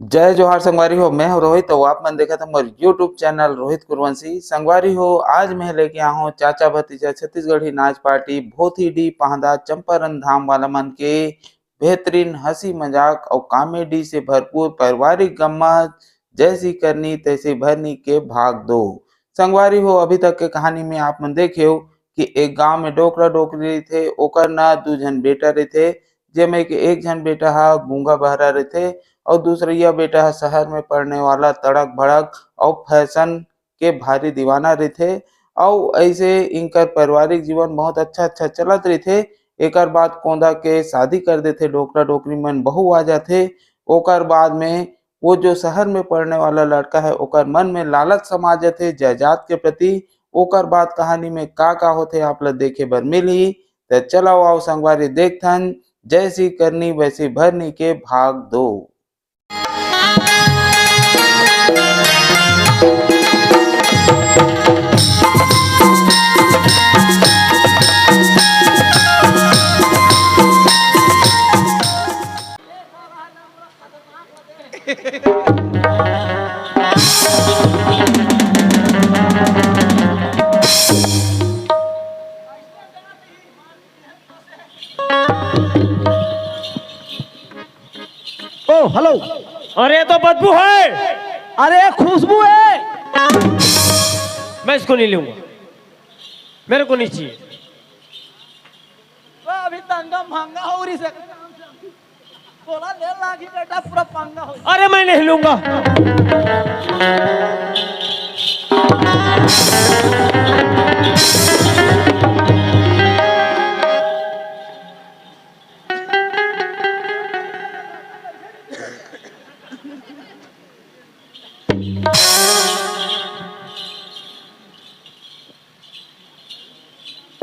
जय जोहार संगवारी हो। मैं हूं रोहित। तो आप मन देखा था मोर यूट्यूब चैनल रोहित कुरवंशी। संगवारी हो, आज मैं लेके आया हूँ चाचा भतीजा छत्तीसगढ़ी नाच पार्टी भोथी डी पाहदा चंपारण धाम वाला मन के बेहतरीन हंसी मजाक और कॉमेडी से भरपूर पारिवारिक गम्मत जैसी करनी तैसी भरनी के भाग दो। संगवारी हो, अभी तक के कहानी में आप मन देखे हो कि एक गांव में डोकरा डोकरी थे, ओकर ना दू झन बेटा रहे, जेमे के एक झन बेटा हा गूंगा बहरा रहे और दूसरिया बेटा है शहर में पढ़ने वाला तड़क भड़क और फैशन के भारी दीवाना रथे। और ऐसे इनकर पारिवारिक जीवन बहुत अच्छा चलत रथे। एकर बाद कोंदा के शादी कर देते, डोकरा डोकरी मन बहू आ जाते। ओकर बाद में वो जो शहर में पढ़ने वाला लड़का है ओकर मन में लालच समा जाते जायदाद के प्रति। ओकर बाद कहानी में का होते आप लोग देखे बर मिली। तो चलो आओ संगवारी देखथन जैसी करनी वैसी भरनी के भाग दो। ओ हेलो। अरे ये तो बदबू है। अरे खुशबू है। मैं इसको नहीं लूंगा, मेरे को नहीं चाहिए। वो अभी तंगा महंगा हो रही से बोला ले लागी बेटा पूरा पंगा हो। अरे मैं नहीं लूंगा।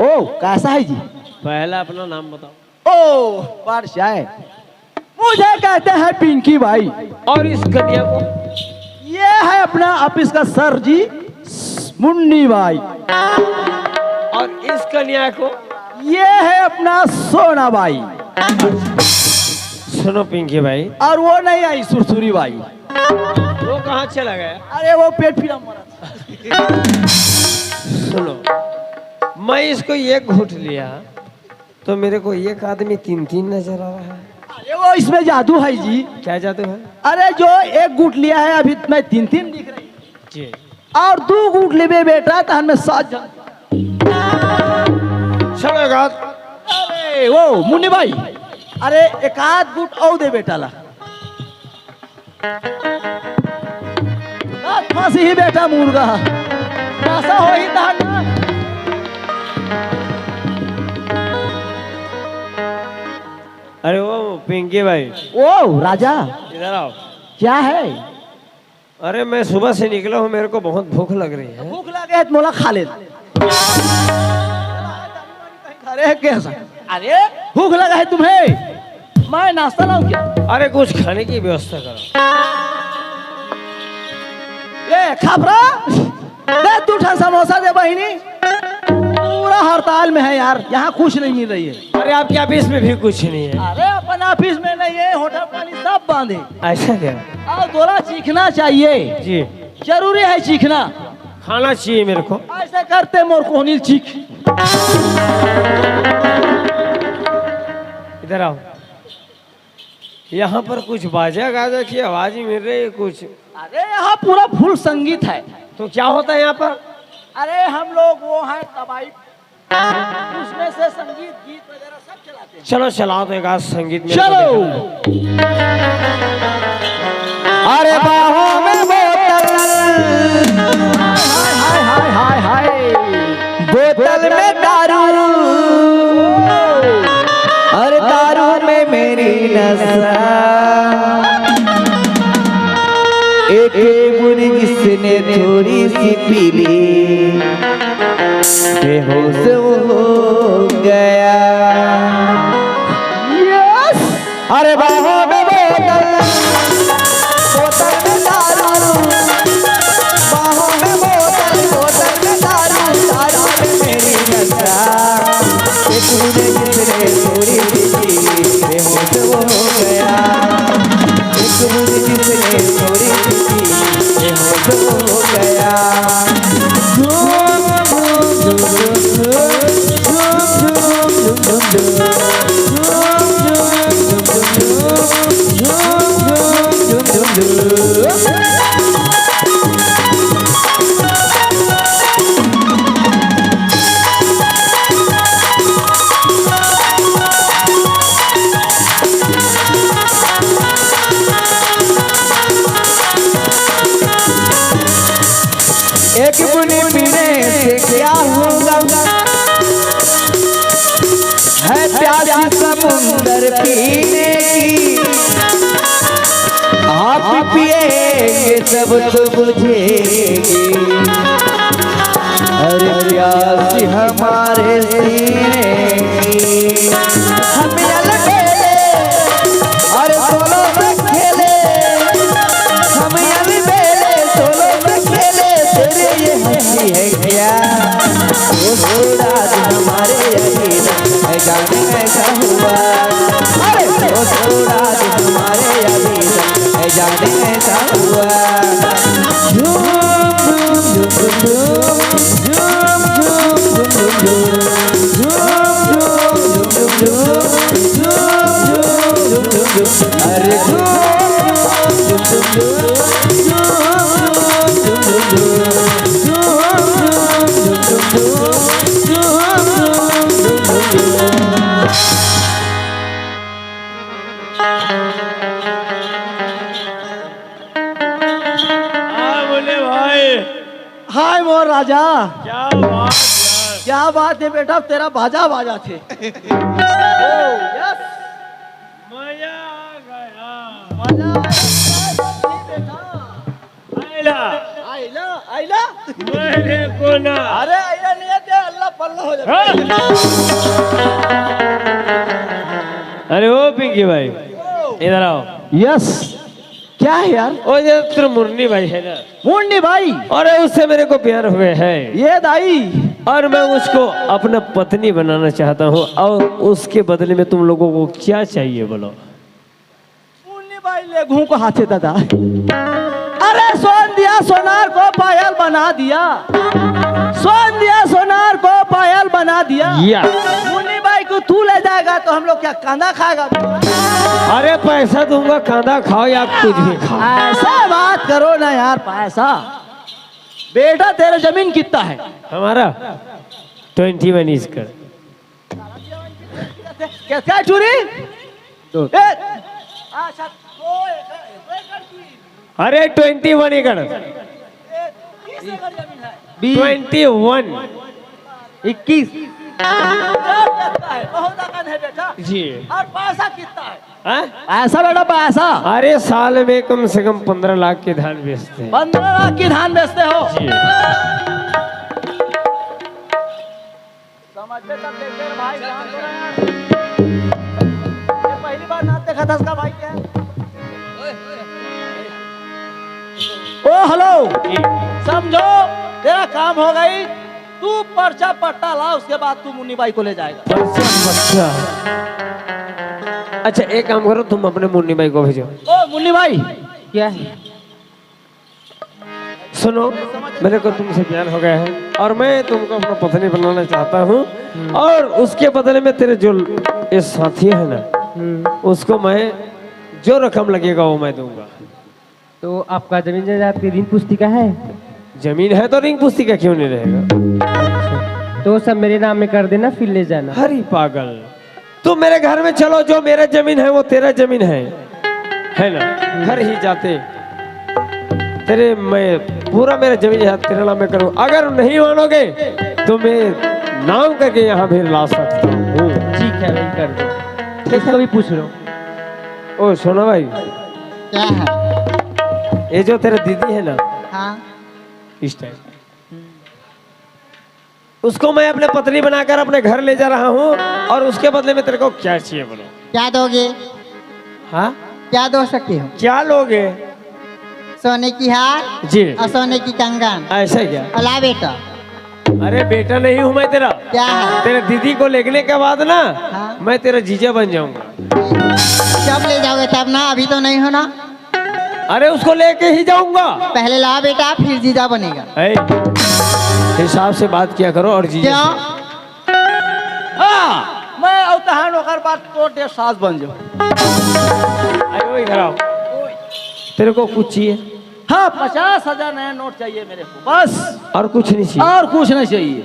ओ कैसा है जी? पहला अपना नाम बताओ। ओ बादशाह है। मुझे कहते हैं पिंकी भाई। और इस कन्या को? ये है अपना ऑफिस का सर जी मुन्नी भाई। और इस कन्या को? ये है अपना सोना भाई। सुनो पिंकी भाई। और वो नहीं आई सुरसुरी भाई। वो कहाँ चला गया? अरे वो पेट फिरा मरा। सुनो, मैं इसको एक घूट लिया तो मेरे को एक आदमी तीन तीन नजर आ रहा है। अरे वो इसमें जादू है जी। क्या जादू है? अरे जो एक गुट लिया है अभी मैं तीन तीन दिख रही जी। और दो गुट ले बेटा तो हमें 7 जन। चलेगा। अरे वो मुन्नी भाई, अरे एक आध गुट और दे बेटा ला। फांसी ही बेटा मुर्गा ऐसा हो ही था ना। अरे वो पिंकी भाई। ओ राजा, इधर आओ। क्या है? अरे मैं सुबह से निकला हूँ, मेरे को बहुत भूख लग रही है। भूख लगे है तो मोला खा ले। अरे कैसा? अरे भूख लगा है तुम्हें? मैं नाश्ता लाऊं क्या? अरे कुछ खाने की व्यवस्था करो। ये खापरा दे 2 ठा समोसा दे बहिनी। पूरा हड़ताल में है यार, यहाँ कुछ नहीं मिल रही है। अरे आपके ऑफिस में भी कुछ नहीं है? अरे अपन ऑफिस में नहीं है, होटल पानी सब बंद है। ऐसा क्या? और थोड़ा चीखना चाहिए जी, जरूरी है चीखना। खाना चाहिए मेरे को। ऐसे करते मोर कोहनी चीख। इधर आओ। यहाँ पर कुछ बाजा गाजा की आवाज ही मिल रही है कुछ। अरे यहाँ पूरा फुल संगीत है। तो क्या होता है यहाँ पर? अरे हम लोग वो हैं तबाई, उसमें से संगीत गीत वगैरह सब चलाते हैं। चलो चलाओ तो एक आज संगीत में। चलो। अरे बाहों में बोतल, हाय हाय हाय हाय हाय, बोतल में दारू, अरे दारू में मेरी नशा, एक बुरी जिसने थोड़ी सी पी ली बेहोश हो गया। यस। अरे बाहों में बोतल, बोतल में दारू, बाहों में बोतल, बोतल में दारू, दारू में मेरी नशा, एक बुरी जिसने थोड़ी सी पी ली बेहोश हो गया, एक बुरी जिसने एक बुनी पीने से क्या होगा, है प्यासी समुंदर पीने की, आप पिएंगे सब तो बुझेगी, अरे प्यासी हमारे सीने की। हम अलबेले और सोलो में खेले, हम अलबेले सोलो में खेले, तेरे ये हंसी है क्या, वो राज हमारे यकीन है, जाने ऐसा हुआ, अरे वो राज हमारे यकीन है, जाने ऐसा हुआ। झूम झूम झूम झूम झूम अरे बोले भाई हाय मोर राजा, क्या बात यार। क्या बात है बेटा, तेरा बाजा बाजा थे। यस मजा आ गया। मजा बेटा। आइला आइला आइला मेरे को ना। अरे आइला नहीं है, अल्लाह पल्ला हो जाता हाँ? अरे ओ पिंकी भाई इधर आओ। यस क्या है यार, ओ ये तेरा मुन्नी भाई है ना, मुन्नी भाई, और उससे मेरे को प्यार हुए है, ये दाई, और मैं उसको अपना पत्नी बनाना चाहता हूँ, और उसके बदले में तुम लोगों को क्या चाहिए बोलो। मुन्नी भाई ले घूम को हाथे दादा, अरे सोन दिया सोनार को पायल बना दिया, सोन दिया सोनार को पायल बना दिया। मुन्नी भाई को तू ले जाएगा तो हम लोग क्या कांदा खाएगा? अरे पैसा दूंगा, कांदा खाओ या कुछ भी खाओ। ऐसा बात करो ना यार, पैसा। बेटा तेरा जमीन कितना है? हमारा 21 इसका। क्या चोरी? अरे 21 एकड़, 21 21 बहुत आसान है बेटा जी। और पैसा कितना है? हाँ? ऐसा बेटा पैसा अरे साल में कम से कम 15 लाख के धान बेचते हैं 15 लाख की धान बेचते हो? जी। समझते तब देखते हैं भाई, ध्यान दो ना यार। ये पहली बार नाते खतस का भाई क्या है? ओ हेलो, समझो तेरा काम हो गई, तू पर्चा पट्टा ला, उसके बाद तू मुन्नी बाई को ले जाएगा। अच्छा एक काम करो, तुम अपने मुन्नी भाई को भेजो। ओ मुन्नी भाई क्या है? सुनो, मेरे को तुमसे प्यार हो गया है और मैं तुमको अपना पत्नी बनाना चाहता हूँ, और उसके बदले में तेरे जो ये साथी है ना, उसको मैं जो रकम लगेगा वो मैं दूंगा। तो आपका जमीन जायदाद की ऋण पुस्तिका है? जमीन है तो रिंग पुस्तिका क्यों नहीं रहेगा? तो सब मेरे नाम में कर देना, फिर ले जाना। हरी पागल, तुम मेरे घर में चलो, जो मेरा जमीन है वो तेरा जमीन है ना? घर ही जाते तेरे, मैं पूरा मेरा जमीन है तेरे नाम में करूँ। अगर नहीं मानोगे तो मैं नाम करके यहाँ भी ला सकता हूँ। ठीक है भाई, कर दो। किसको भी पूछ लो। ओ सोना भाई, क्या है? ये जो तेरा दीदी है ना, हाँ इस टाइम उसको मैं अपने पत्नी बनाकर अपने घर ले जा रहा हूँ, और उसके बदले में तेरे को क्या चाहिए बोलो? क्या दोगे? हाँ क्या दो सकते हो? क्या लोगे? सोने की हार जी। और सोने की कंगन। ऐसा क्या? अला बेटा अरे बेटा नहीं हूँ मैं तेरा। क्या है? तेरे दीदी को लेने के बाद ना, हाँ? मैं तेरा जीजा बन जाऊंगा। जब ले जाओगे तब ना, अभी तो नहीं हो ना। अरे उसको लेके ही जाऊंगा। पहले ला बेटा, फिर जीजा बनेगा। ऐ, हिसाब से बात किया करो और जीजा क्यों? से। हाँ मैं अवतहान होकर बात तो डेढ़ सास बन जाऊँ। आयो इधर आओ, तेरे को कुछ चाहिए? हाँ 50,000 नया नोट चाहिए मेरे को, बस और कुछ नहीं चाहिए? और कुछ नहीं चाहिए।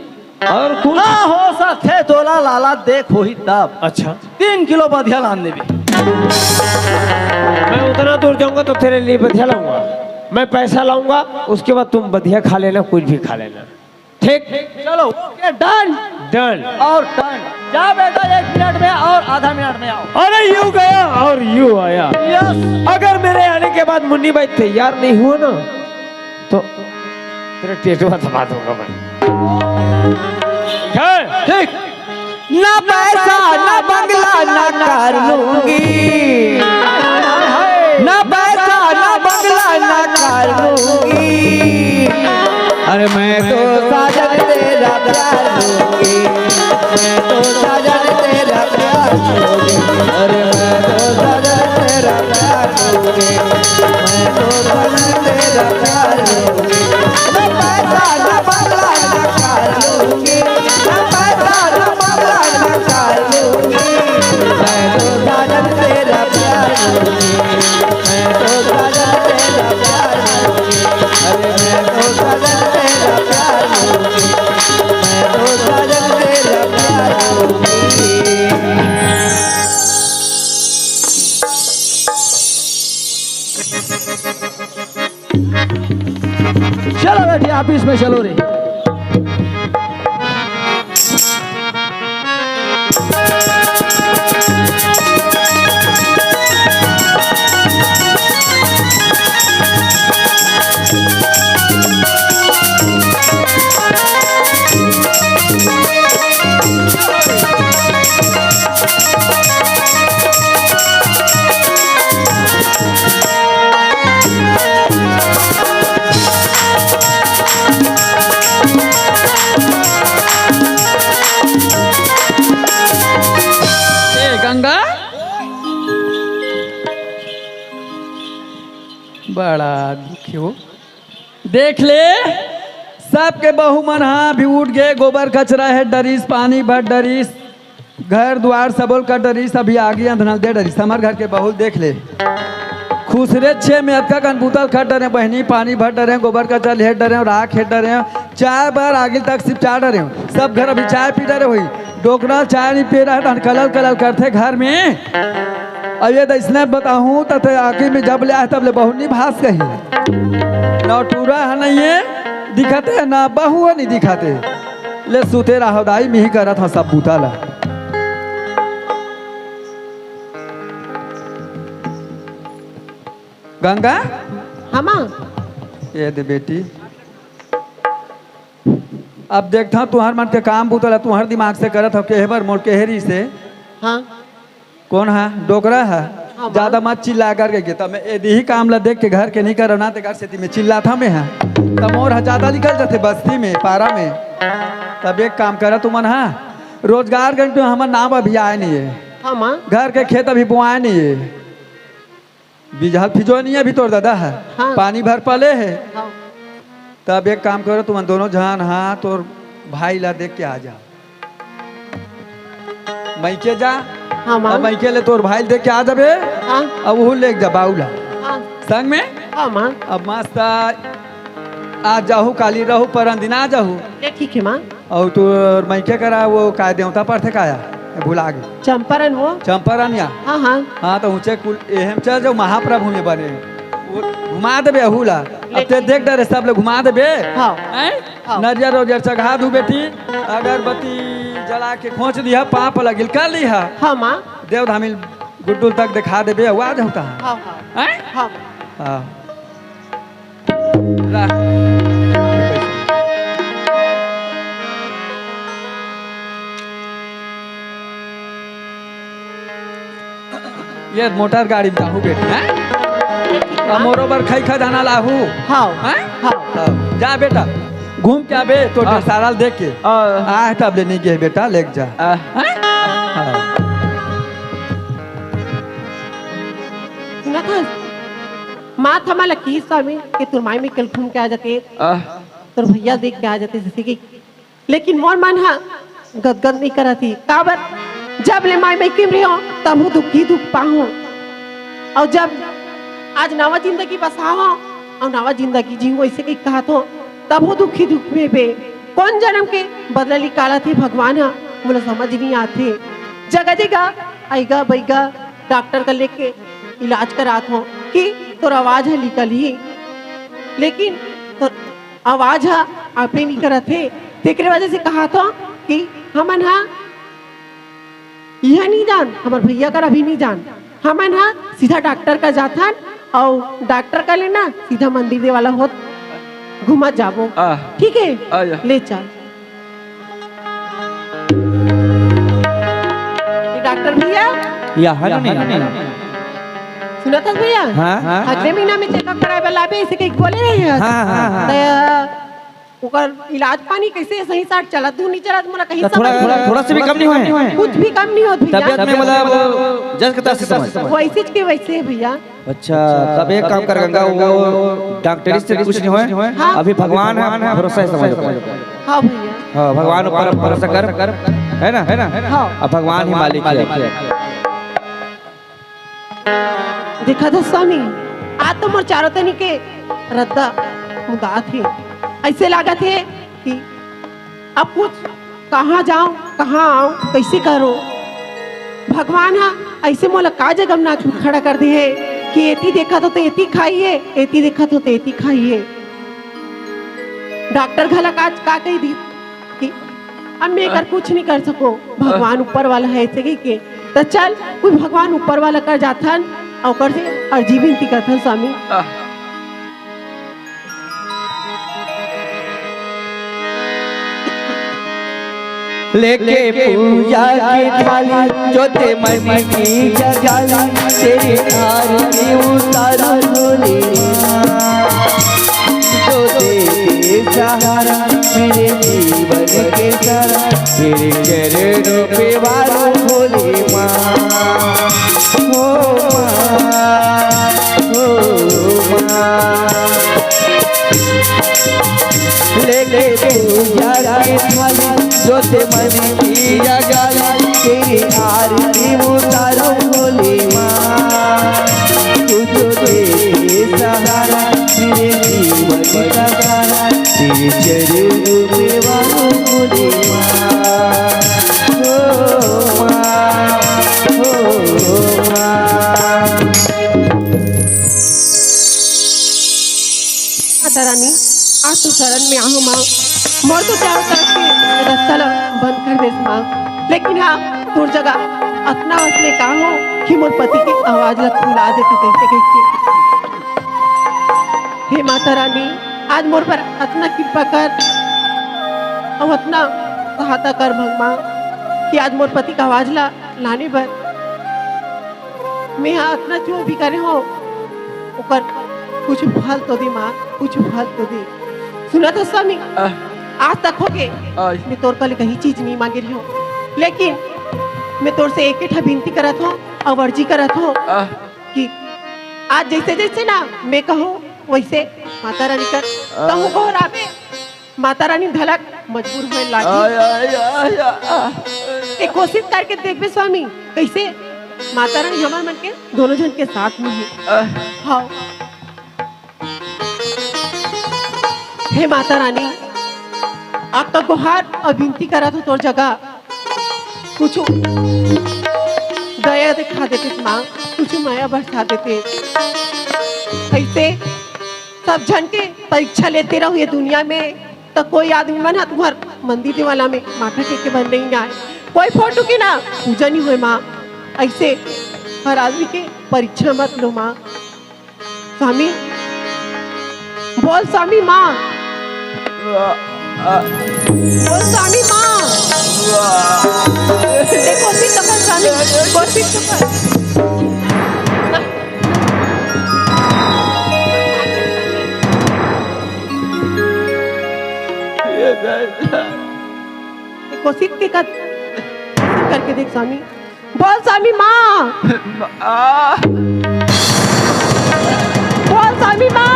और कुछ? हाँ हो सके तोला लाला देख हो ही तब। अच्छा 3 किलो बधिया लान देवी। मैं उतना दूर जाऊंगा तो तेरे लिए बधिया लाऊंगा। मैं पैसा लाऊंगा, उसके बाद तुम बढ़िया खा लेना, कुछ भी खा लेना, ठीक? चलो ओके डन डन। और डन। जा बेटा 1 मिनट में और आधा मिनट में आओ। अरे यू गया और यू आया। यस अगर मेरे आने के बाद मुन्नी भाई तैयार नहीं हुआ ना तो तेरा टेटुआ दबा दूंगा मैं। ठीक। ना पैसा ना बंगला ना कार लूंगी, ना पैसा ना बंगला ना कार लूंगी, अरे मैं तो साजन तेरा प्यार लूंगी, मैं तो साजन तेरा प्यार लूंगी, अरे मैं तो साजन तेरा प्यार लूंगी, मैं तो साजन तेरा प्यार लूंगी, ना पैसा ना बंगला ना कार लूंगी, ना पैसा ना बंगला ना कार लूंगी, मैं तो साजन तेरा प्यार लूंगी, मैं तो साजन तेरा प्यार लूंगी, अरे मैं तो साजन तेरा प्यार लूंगी, मैं तो साजन तेरा प्यार लूंगी। चलो बेटी ऑफिस में चलो रे। गंगा बड़ा दुखी हो, देख ले सबके बहू मन हाँ भी उठ गए, गोबर कचरा है डरीस, पानी भर डरीस, घर द्वार सबोल का डरीस, अभी आगे अंधनल दे डरीस। हमारे घर के बहुल देख ले खुसरे 6 में अक्का कन बुतल खट डरे, बहनी पानी भर डरे, गोबर कचरा हेट डरे, राख हेट डरे, चाय बार आगे तक सिर्फ चाय डरे, सब घर अभी चाय पी डरे हुई, डोकरा चाय नहीं पी रहा है, कलल कलल करते घर में। अब ये इसने बताऊँ तो आखिर में जब ले आए तब ले बहू नहीं भास कही, ना टूरा है नहीं ये दिखाते ना बहू नहीं दिखाते, ले सुते रहो दाई में ही करा था सब बूता ला। गंगा हमा ये दे बेटी, अब देखता तुहार मन के काम बूतला तुहार दिमाग से करत हो, केहबर मोर केहरी से। हाँ कौन है? डोकरा है। हाँ, ज्यादा मत चिल्ला करके के तब मैं यही काम ला देख के घर के नहीं करो ना ते घर से में चिल्ला था में है तब मोर ज्यादा निकल जाते बस्ती में पारा में। तब एक काम करा तुमन हाँ रोजगार घंटे हमार नाम अभी आए नहीं है, हमा घर के खेत अभी बुआए नहीं है, बीजहल फिजो नहीं है अभी तोर दादा है। हाँ। पानी भर पले है। हाँ। तब एक काम करो तुम दोनों जहान हाँ तोर भाई ला देख के आ जा, मैके जा। हमा अब मैके ले तोर भाई देख के आ जाबे। हाँ। अब वो ले जा बाउला हाँ। संग में। हमा अब मस्त आज जाहू काली रहू पर दिन आ जाहू ये ठीक है माँ। और तोर मैके करा वो काय देवता पर थे काया भुला गए चंपारण वो चंपारण या हाँ हाँ हाँ तो ऊंचे कुल एहम चल जो महाप्रभु में बने वो घुमा देबे हुला। अब ते देख डरे सब लोग घुमा देबे। हाँ। हैं? हाँ। नरियर उरियर चढ़ा दू बेटी, अगरबत्ती जला के खोच दिया, पाप लगिल कर लिहा, हाँ माँ। देव धामिल गुड्डुल तक दिखा देबे आवाज होता है। हाँ हाँ हैं? हाँ हाँ रा- ये मोटर गाड़ी में जाहू बेटी हैं? अब मोरोबर खई खजाना लाहू हाँ हैं? हाँ तब जा बेटा घूम के आबे तो सारा देख के आ तब लेने के बेटा लेके जा। हैं? हाँ। सुना था माँ थमा लकी स्वामी कि तुर माई में कल घूम के आ जाते, तुर भैया देख के आ जाते जैसे कि, लेकिन मोर मन हाँ गदगद नहीं करा थी काबर जब ले माई में किम रही हो तब हूँ दुखी दुख पाऊँ, और जब आज नवा जिंदगी बसाओ और नवा जिंदगी जीव ऐसे की कहा तो तब वो दुखी दुख में बे कौन जन्म के बदला निकाला थे भगवान हा मुझे समझ नहीं आते। जगह जगह आएगा बैगा डॉक्टर का लेके इलाज करात हो कि तो आवाज है निकल ही लेकिन तो आवाज हा आपे नहीं करत थे, तेकरे वजह से कहा था कि हमन हा यह नहीं जान, हमार भैया का अभी नहीं जान, हमन हा सीधा डॉक्टर का जाथन और डॉक्टर का लेना सीधा मंदिर दे वाला होत घुमा जाबो। ठीक है, ले चल। ये डॉक्टर भैया या है नहीं सुना था भैया, हाँ? अगले महीना में चेकअप कराए वाला भी ऐसे कहीं बोले रहे हैं। ओकर इलाज पानी कैसे सही साथ चला, तू नहीं चला तुम्हारा कहीं थोड़ा से भी कम नहीं हुए, कुछ भी कम नहीं होता तबियत में मतलब जज के समझ वैसे के वैसे है भैया। अच्छा, तब एक काम कर गंगा, वो डॉक्टरी से कुछ नहीं हुए, हाँ। अभी भगवान है, भरोसा है, समझ। हाँ भैया, हाँ, भगवान ऊपर भरोसा कर, है ना। हाँ। अब भगवान ही मालिक है। देखा था स्वामी, आज तो मोर चारों तनी के रद्दा मुदा थे, ऐसे लगा थे कि अब कुछ कहाँ जाऊं, कहाँ आऊं, कैसे करो। भगवान हा ऐसे मोला का जगह ना खड़ा कर दिए कि एती देखा तो एती खाइए, एती देखा तो एती खाइए। डॉक्टर घला काज का कही दी कि अब मैं कर कुछ नहीं कर सको, भगवान ऊपर वाला है ऐसे के। तो चल कोई भगवान ऊपर वाला कर जाथन और कर से अर्जी विनती करथन स्वामी। लेके पूजा की थाली जो ते मन की जगाली, तेरी आरती उतारो भोले जो दे सहारा मेरे जीवन के सारा, तेरे चरणों पे वारो भोले माँ। हो माँ लेके पूजा की थाली जो ते मन की जगाली, तेरी आरती उतारो भोले माँ। तू जो दे सहारा मेरे जीवन का सारा, तेरे चरणों में वारो भोले माँ। हो माँ। माता रानी, आज तो शरण में आहू माँ, मोर तो चारों तरफ के रास्ता बंद कर दे माँ, लेकिन हाँ तोर जगह अपना असले का हो कि मोर पति की आवाज लग बुला देती कैसे कैसे। हे माता रानी, आज मोर पर इतना कृपा कर और इतना सहायता कर भगवान कि आज मोर पति का आवाज लाने पर मैं यहाँ इतना जो भी करे हो ऊपर कुछ फल तो दे माँ, कुछ फल तो दे। सुना था स्वामी, आज तक हो गए मैं तोर कल कहीं चीज नहीं मांगे रही हूँ, लेकिन मैं तोर से एक ही विनती करत हो और अर्जी करत हो कि आज जैसे जैसे ना मैं कहूँ वैसे माता रानी कर कहूँ को राबे माता रानी धलक मजबूर होए लागी। एक कोशिश करके देख बे स्वामी, कैसे माता रानी हमारे मन के दोनों जन के साथ में है। हाँ हे माता रानी, आप तो गुहार और विनती करा तो तोर जगह कुछ दया दिखा देते माँ, कुछ माया बरसा देते। ऐसे सब जन के परीक्षा लेते रहो ये दुनिया में, तो कोई आदमी मन तुम्हार मंदिर वाला में माथा टेक के बन नहीं आए, कोई फोटो की ना पूजा नहीं हुए माँ। ऐसे हर आदमी के परीक्षा मत लो माँ। स्वामी बोल, स्वामी माँ बोल, स्वामी माँ कोशिश तो कर स्वामी, कोशिश तो कर। कोशिश के करके देख स्वामी। बोल स्वामी माँ बोल, स्वामी माँ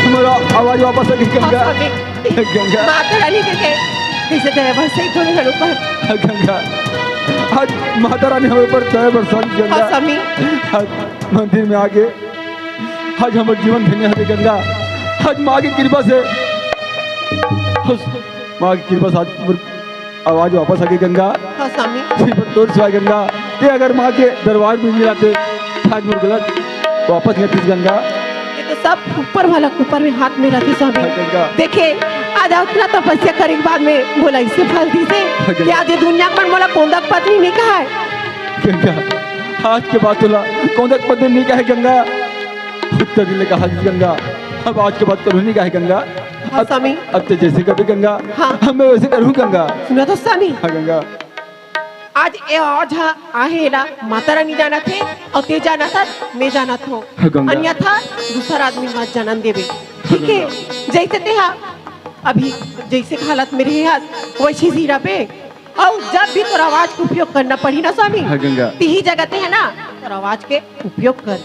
हमारा आवाज वापस आ गई गंगा। गंगा माता रानी के कैसे दया बरसाई थोड़े घरों पर। गंगा आज माता रानी हमें पर दया बरसाई गंगा। स्वामी आज मंदिर में आके आज हमारे जीवन धन्य है गंगा। आज माँ की कृपा से माँ की कृपा साथ आवाज वापस आ गई गंगा। हाँ स्वामी फिर तोड़ सिवाय गंगा ते अगर माँ के दरबार में नहीं आते आज मुझ गलत वापस लेती गंगा। ये तो सब ऊपर वाला ऊपर में हाथ में रहती स्वामी। गंगा देखे आज उतना तपस्या करे के बाद में बोला इससे फलती से कि आज ये दुनिया पर मोला कोंदक पत्नी नहीं कहा है। गंगा आज के बाद तुला कौंदक पत्नी नहीं कहे गंगा। उत्तर दिले कहा गंगा अब आज के बाद करूँ नहीं कहे गंगा। हाँ स्वामी अब तो जैसे कभी गंगा हाँ। मैं वैसे करूँ गंगा। सुना तो स्वामी हाँ गंगा आज ए आज आहेला माता रानी जाना थे और ते जाना था मैं जाना था गंगा। अन्यथा दूसरा आदमी मत जन्म देवे। ठीक है जैसे ते अभी जैसे हालत में रहे वैसे जीरा पे और जब भी तोर आवाज का उपयोग करना पड़ी ना स्वामी हाँ गंगा तीही जगह ते है ना तोर आवाज के उपयोग कर।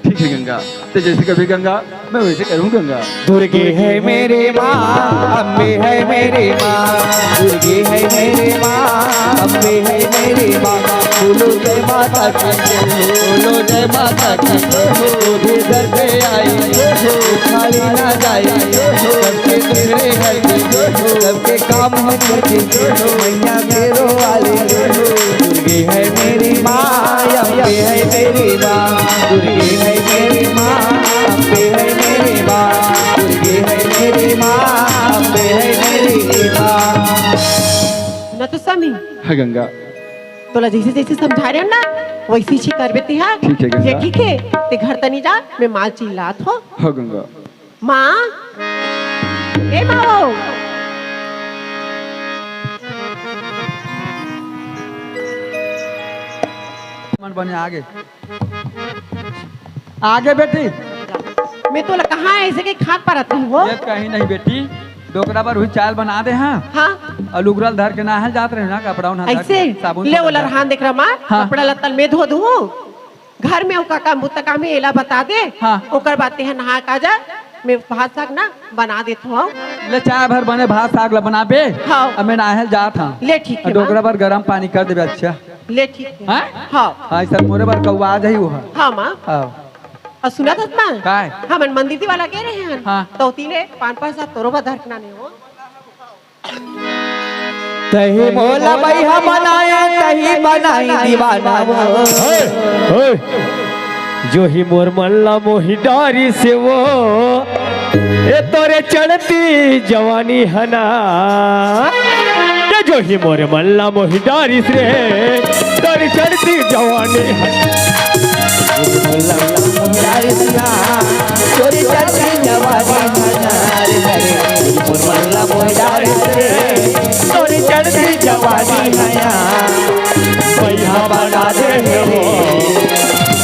ठीक है गंगा तो जैसे कभी गंगा मैं वैसे करूँ गंगा। दुर्गे है मेरे माँ अम्बे है मेरे माँ दुर्गे है मेरे माँ अम्बे है मेरे माँ बोलो जय माता की बोलो जय माता की भी दर पे आई खाली ना जाए सबके दुखड़े हर सबके काम हम करके मैया मेरो वाले दुर्गे है मेरी माँ अम्बे है मेरी माँ दुर्गे है मेरी माँ अम्बे है मेरी माँ दुर्गे है मेरी माँ अम्बे है मेरी माँ। ना तो स्वामी हाँ गंगा तोला जैसे जैसे समझा रहे हो ना वैसे ही कर बेती हाँ ठीक है गंगा। ये ठीक है ते घर तनी जा मैं माल चिल्लात हो। हाँ गंगा माँ ए माँ मन बने आगे आगे बेटी मैं तो कहाँ ऐसे के खाक पर आती हूँ ये कहीं नहीं बेटी डोकरा पर हुई चाल बना दे। हाँ हाँ और उगरल धर के नहाल जात रहे ना कपड़ा उन्हा ऐसे ले वो लरहान देख रहा माँ हाँ। कपड़ा लत्तल में धो दूँ घर में ओका काम बुतका में एला बता दे हाँ। ओकर बातें है नहा का जा मैं भात साग ना बना देता हूँ। ले चाय भर बने भात साग ला बना बे हाँ। अब मैं नहाल जात हाँ ले ठीक है डोकरा पर गरम पानी कर देबे। अच्छा ले ठीक है हाँ हाँ हाँ सर मोरे पर कौआ आ जाई वो हाँ माँ हाँ और सुना था माँ काय हम मंदिर दी वाला कह रहे हैं हाँ। तो तीने 5-5 सात तोरो बधरकना नहीं हो तही मोला बैहा बनाया तही बनाई दीवाना वो जो ही मोर मल्ला मोही डारी से वो ए तोरे चढ़ती जवानी हना ये जो ही मोर मल्ला मोही डारी से तोरे चढ़ती जवानी चोरी चढ़ती जवानी हनार करे मुरमल्ला मोहदार से चोरी चढ़ती जवानी हया बैहा बना दे वो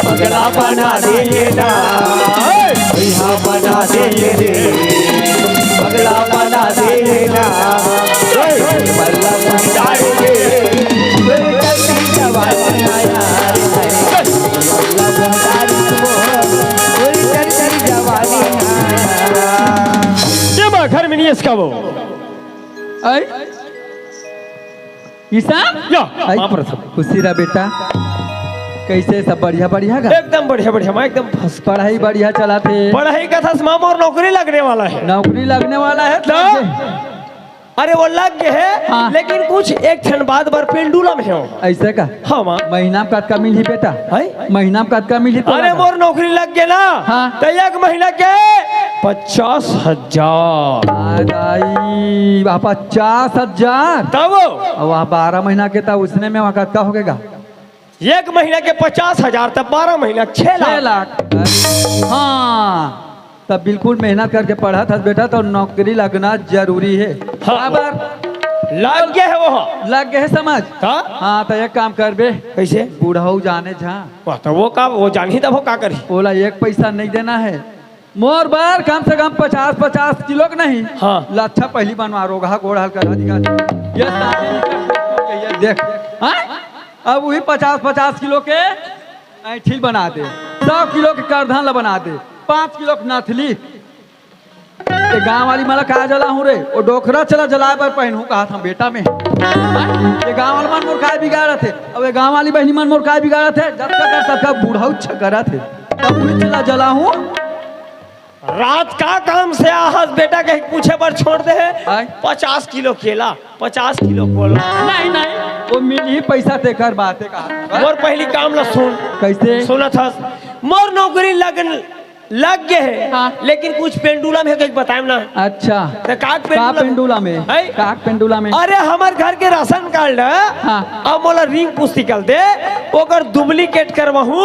पगला बना दे ना बैहा बना दे रे पगला बना दे ना मुरमल्ला मोहदार से चोरी चढ़ती जवानी हया मुरमल्ला मोहदार घर में नहीं है इसका वो ईशान या वहाँ पर सब खुशी रहा बेटा कैसे सब बढ़िया बढ़िया गा एकदम बढ़िया बढ़िया मैं एकदम फंस पढ़ाई बढ़िया चला थे पढ़ाई का था मामा और नौकरी लगने वाला है नौकरी लगने वाला है तो अरे वो लग गए है हाँ। लेकिन कुछ एक क्षण बाद बर पेंडुलम है वो। ऐसे का हाँ माँ महीना में कतका मिली बेटा है महीना में कतका मिली तो अरे मोर नौकरी लग गए ना हाँ। तो एक महीना के 50,000 वहाँ 50,000 तब और वहाँ 12 महीना के था उसने में वहाँ कतका हो गएगा एक महीना के 50,000 तब 12 महीना 6 6 लाख लाख हाँ तब बिल्कुल मेहनत करके पढ़ा था बेटा तो नौकरी लगना जरूरी है हाँ। बराबर लग गया है वो लग गए समझ हाँ? हाँ तो एक काम कर बे कैसे बूढ़ाऊ जाने जा वाह, तो वो का वो जान ही तब वो का करी बोला एक पैसा नहीं देना है मोर बार कम से कम 50-50 किलो का नहीं हाँ। लच्छा पहली बनवा रोगा घोड़ा हल्का दिखा ये शादी का ये देख हाँ? अब वही 50-50 किलो के ऐठिल बना दे 100 किलो के करधन ला बना दे 5 किलो के नथली ये गांव वाली मला कहा जला हूँ रे वो डोखरा चला जलाए पर पहनू कहा था बेटा में ये गांव वाले मन मुर्खाए बिगाड़ा थे अब ये गांव वाली बहनी मन मुर्खाए बिगाड़ा थे जब तक बूढ़ा छकरा थे तब वही चला जला हूँ रात का काम से आहस बेटा कहीं पूछे पर छोड़ दे है आय? 50 किलो केला 50 किलो कोला नहीं नहीं वो मिली पैसा तेकर बातें कहा मोर पहली काम ला सुन कैसे सुना था मोर नौकरी लग गए है हाँ। लेकिन कुछ पेंडुलम है कहीं बताएम ना अच्छा तो काक का पेंडुला में है? काक पेंडुला में अरे हमार घर के राशन कार्ड हाँ। अब मोला रिंग पुस्तिकल दे ओकर डुप्लीकेट करवाहू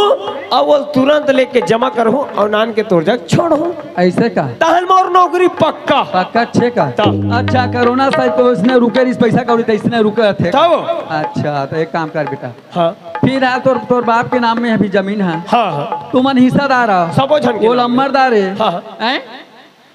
और वो तुरंत लेके जमा करहूं और नान के तोड़ जग छोड़हूं ऐसे का तहन मोर नौकरी पक्का पक्का छे का तो। अच्छा कोरोना साइड तो इसने रुके इस पैसा कौड़ी तो इसने रुके थे तब अच्छा तो एक काम कर बेटा हाँ फिर है तोर बाप के नाम में अभी जमीन है हाँ हाँ तुमन हिस्सादार है सबो झन के वो नाम में। लम्बरदार है हाँ। हैं?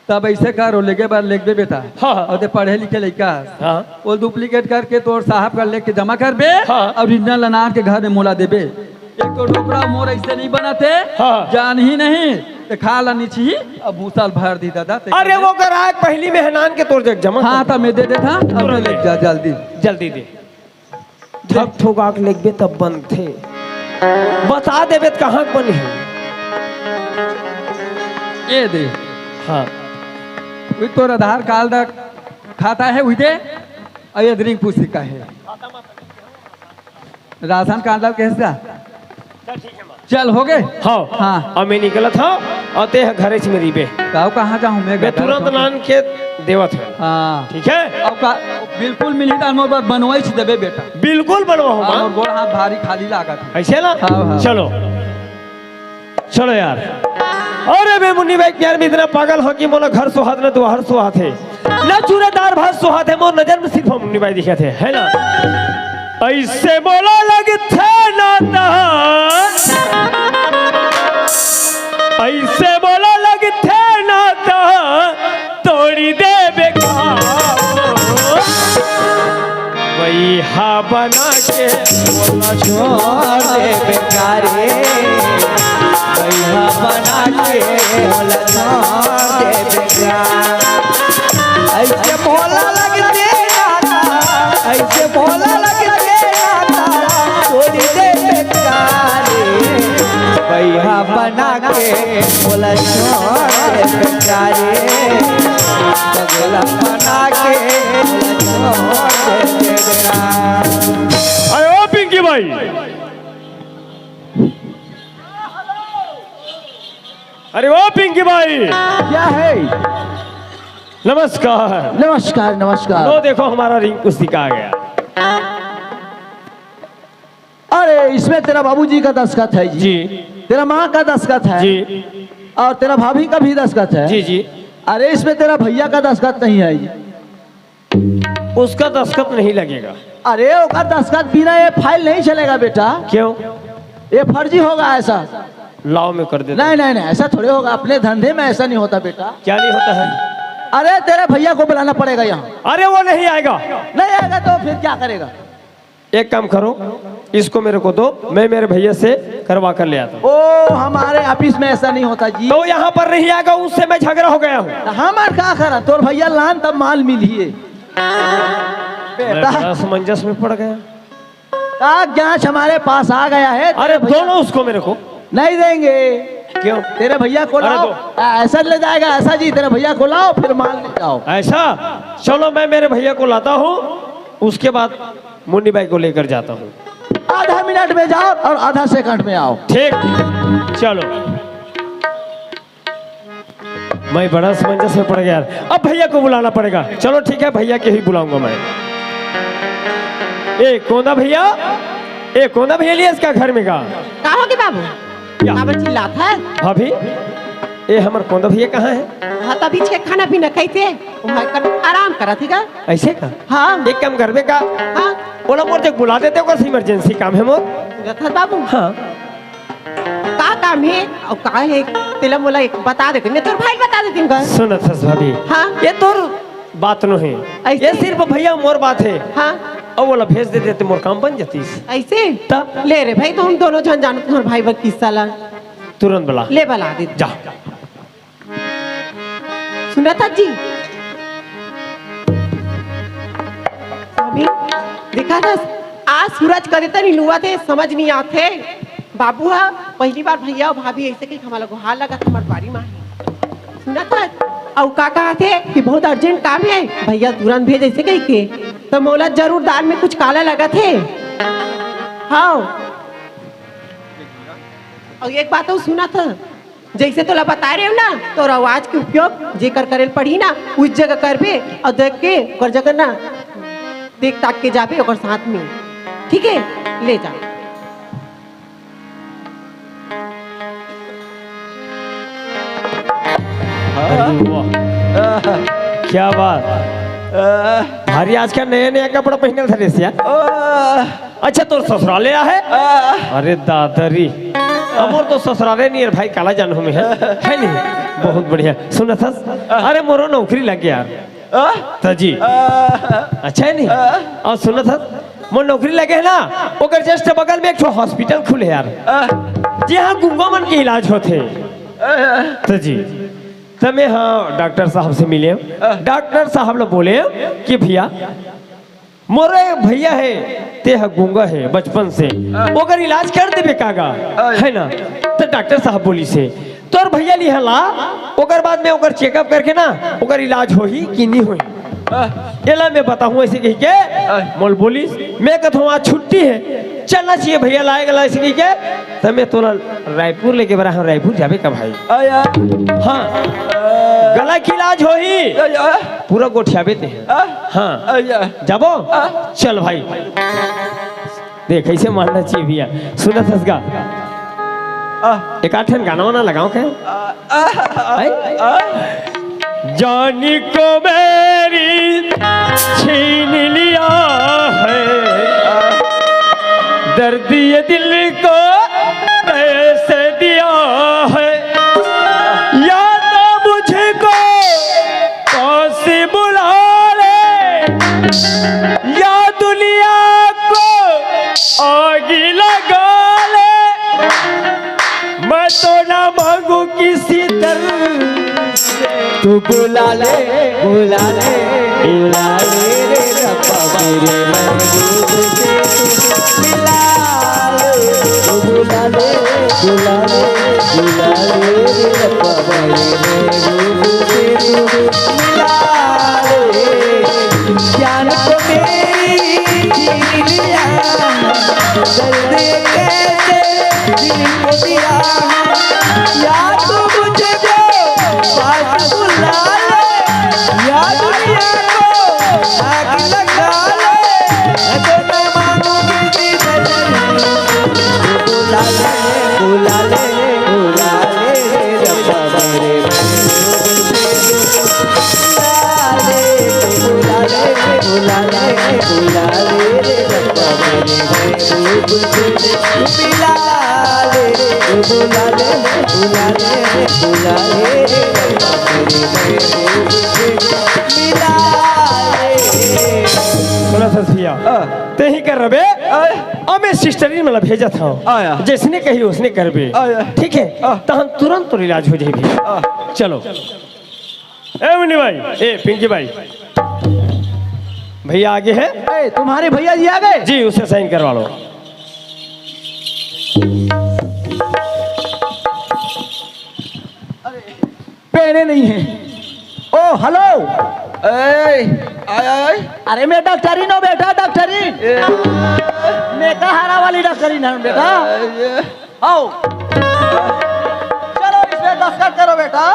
तब ऐसे करो लेके बार लेके बे बेटा हाँ। और ते पढ़े लिखे लड़का हाँ। वो डुप्लीकेट करके तोर साहब का लेके जमा कर बे हाँ। और ओरिजिनल अनार के घर में मोला देबे एक तो ढोकरा मोर ऐसे नहीं बनाते हाँ। जान ही नहीं ते खा ला नीची अब भूसाल भर दी दादा ते अरे वो कर आग पहली में नान के तोड़ जग जमा हाँ तो मैं दे देता अब तुरंत ले जा जल्दी जल्दी दे ठग ठोक आग लेगबे तब बंद थे बता देबे त कहाँ के बनी है ये दे हाँ वो तोर आधार कार्ड खाता है उधे और ये ड्रिंक पुस्तिक का है राशन कार्ड कैसा चल हो गए हाँ हाँ। अब मैं निकला था और ते घरे से मेरी बे गाँव कहाँ जाऊँ मैं मैं तुरंत नान के देवत है हाँ ठीक है अब का बिल्कुल मिली तो मोर बात बनवाई छी देबे बेटा बिल्कुल बनवाओ और मां गोड़ हाथ भारी खाली लागत है ऐसे ना हाँ, हाँ। चलो चलो यार अरे बे मुन्नी भाई प्यार में इतना पागल हो कि मोला घर सुहात न द्वार सुहात है न चूड़ेदार भात सुहात है मोर नजर में सिर्फ मुन्नी भाई दिखे थे है ना ऐसे बोला लगते ना ऐसे बोला लगते ना तोड़ी दे बेकार वही हा बना के बोला छोड़ दे बेचारे भैया बना के बोला छोड़ दे बेचारे ऐसे बोला लगते नाता ऐसे बोला लगते नाता छोड़ दे बेचारे भैया बना के बोला छोड़ दे बेचारे बगला बना के बोला छोड़ दे बेचारे अरे ओ पिंकी भाई अरे ओ पिंकी भाई क्या है नमस्कार नमस्कार नमस्कार लो देखो हमारा रिंग पुस्तिका आ गया अरे इसमें तेरा बाबूजी का दस्तखत है जी जी तेरा माँ का दस्तखत है जी और तेरा भाभी का भी दस्तखत है जी जी अरे इसमें तेरा भैया का दस्तखत नहीं है जी उसका दस्तखत नहीं लगेगा अरे उसका दस्तखत बिना ये फाइल नहीं चलेगा बेटा क्यों ये फर्जी होगा ऐसा लाओ में कर देता नहीं नहीं नहीं ऐसा थोड़े होगा अपने धंधे में ऐसा नहीं होता बेटा क्या नहीं होता है अरे तेरे भैया को बुलाना पड़ेगा यहाँ अरे वो नहीं आएगा नहीं आएगा तो फिर क्या करेगा एक काम करो इसको मेरे को दो मैं मेरे भैया से करवा कर ले आता हूँ ओ हमारे ऑफिस में ऐसा नहीं होता जी तो यहाँ पर नहीं आएगा उससे मैं झगड़ा हो गया हूँ हमार क्या करा तोर भैया लान तब माल मिलिए मैं बेटा बड़ा असमंजस में पड़ गया का जांच हमारे पास आ गया है अरे दोनों उसको मेरे को नहीं देंगे क्यों तेरे भैया को अरे लाओ ऐसा ले जाएगा ऐसा जी तेरे भैया को लाओ फिर माल ले जाओ ऐसा चलो मैं मेरे भैया को लाता हूँ उसके बाद मुन्नी भाई को लेकर जाता हूँ आधा मिनट में जाओ और आधा सेकंड में आओ ठीक चलो मैं बड़ा असमंजस में पड़ गया यार अब भैया को बुलाना पड़ेगा चलो ठीक है भैया के ही बुलाऊंगा मैं ए कोंदा भैया लिया इसका घर में का का होगी बाबू या। का चिल्लात है भाभी ए हमर कोंदा भैया कहाँ है हाँ तभी छे खाना पीना कैसे वहाँ कर आराम करा थी का ऐसे का हाँ एक काम करबे का हाँ बोला मोर जब बुला देते हो इमरजेंसी काम है मोर रथत बाबू हाँ का काम है और का है तेला मोला एक बता देते मैं तोर भाई बता देती हूँ सुन भाभी हाँ ये तोर बात नो है ऐसे? ये सिर्फ भैया मोर बात है हाँ अब बोला भेज दे देते मोर काम बन जाती ऐसे तब? ले रे भाई तो हम दोनों जन जानते तुम्हारे भाई बक किस्सा ला तुरंत बुला ले बला दे जा सुना था जी अभी देखा था आज सूरज करे तो नहीं लुआ थे समझ नहीं आते बाबू हा पहली बार भैया और भाभी ऐसे कहीं हमारा गुहार लगा हमारे बारी माँ सुना था और का कहा थे कि बहुत अर्जेंट काम है भैया तुरंत भेज ऐसे कही के तो मोला जरूर दाल में कुछ काला लगा थे। हाँ और एक बात और सुना था जैसे तोला बता रहे हो ना तो आवाज के उपयोग जेकर करेल पड़ी ना उस जगह करबे और देख के और जगह ना देख ताक के जाबे और साथ में ठीक है ले जा। अरे वाह, क्या बात। भारी आज का नया नया कपड़ा पहनल था रेसिया। अच्छा तो ससुराले है? अरे दादरी अमोर तो ससुराले नहीं है भाई, काला जानू में है नहीं। बहुत बढ़िया। सुना था अरे मोरो नौकरी लग गया तो जी। अच्छा है नहीं। और सुना था मोर नौकरी लगे है ना ओकर जस्ट बगल में एक ठो हॉस्पिटल खुले यार, जहाँ गुंगा मन के इलाज होते तो जी। तो मैं हाँ डॉक्टर साहब से मिले। डॉक्टर साहब लोग बोले कि भैया मोरे भैया है ते गूंगा है बचपन से, ओकर इलाज कर देबे कागा है ना। तो डॉक्टर साहब बोली से तोर भैया लिहा ला, ओकर बाद में ओकर चेकअप करके ना ओकर इलाज हो ही कि नहीं होई एला मैं बताऊं ऐसे कही के। मोल बोली मैं कहूँ आज छुट्टी है चलना चाहिए भैया लाए गला ऐसे कही के। तो मैं तोला रायपुर लेके बरा हूँ, रायपुर जाबे का भाई। हाँ गला की इलाज हो ही पूरा गोठियाबे ते हाँ जाबो चल भाई। देख कैसे मानना चाहिए भैया। सुना था एक आठ गाना वाना लगाओ क्या? जानी को मेरी छीन लिया है, दर्द ये दिल को कैसे दिया है, या तो मुझको पास बुला ले या दुनिया को आगे लगा ले, मैं तो ना मांगू किसी दर तू बुला ले बुला ले बुला ले रे रब्बा मेरे महबूब से मिला ले। तू बुला ले बुला ले बुला ले रे रब्बा मेरे महबूब से मिला ले। जान को मेरी छीन लिया, दर्द कैसे दिल को दिया, या तो मुझको पास बुला ले या दुनिया को आग लगा ले, तो मैं मांगू किसी बुला ले बुला ले बुला ले रब्बा मेरे बुला ले बुला ले बुला ले रब्बा मेरे मिला ले बुला ले बुला ले बुला ले मिला ले। सुना ससिया ते ही कर रबे और मैं सिस्टरी में भेजा था जिसने कही उसने करबे ठीक है। तो हम तुरंत तो इलाज हो जाएगी। चलो ए मुन्नी भाई ए पिंकी भाई भैया आगे है। तुम्हारे भैया जी आ गए जी उसे साइन करवा लो। पहने नहीं है। ओ हेलो अरे मैं डॉक्टरी नो बेटा डॉक्टरी मैं हरा वाली डॉक्टरी ना बेटा। आओ चलो इसमें दस्तखत करो बेटा।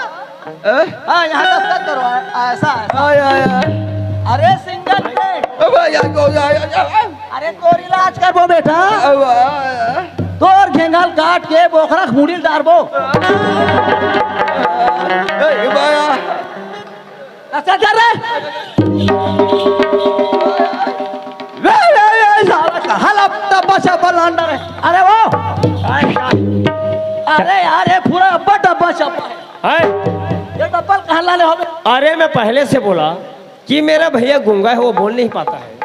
हाँ यहाँ दस्तखत करो ऐसा अरे सिंगल अरे तोर इलाज करबो बेटा, तोर घेंगल काट के बोखरा मुड़ी डारबो। अच्छा कर रहे अरे वो अरे यार ये पूरा डब्बा छपा है। ये डब्बा कहाँ लाले हो? अरे मैं पहले से बोला कि मेरा भैया गूंगा है वो बोल नहीं पाता है।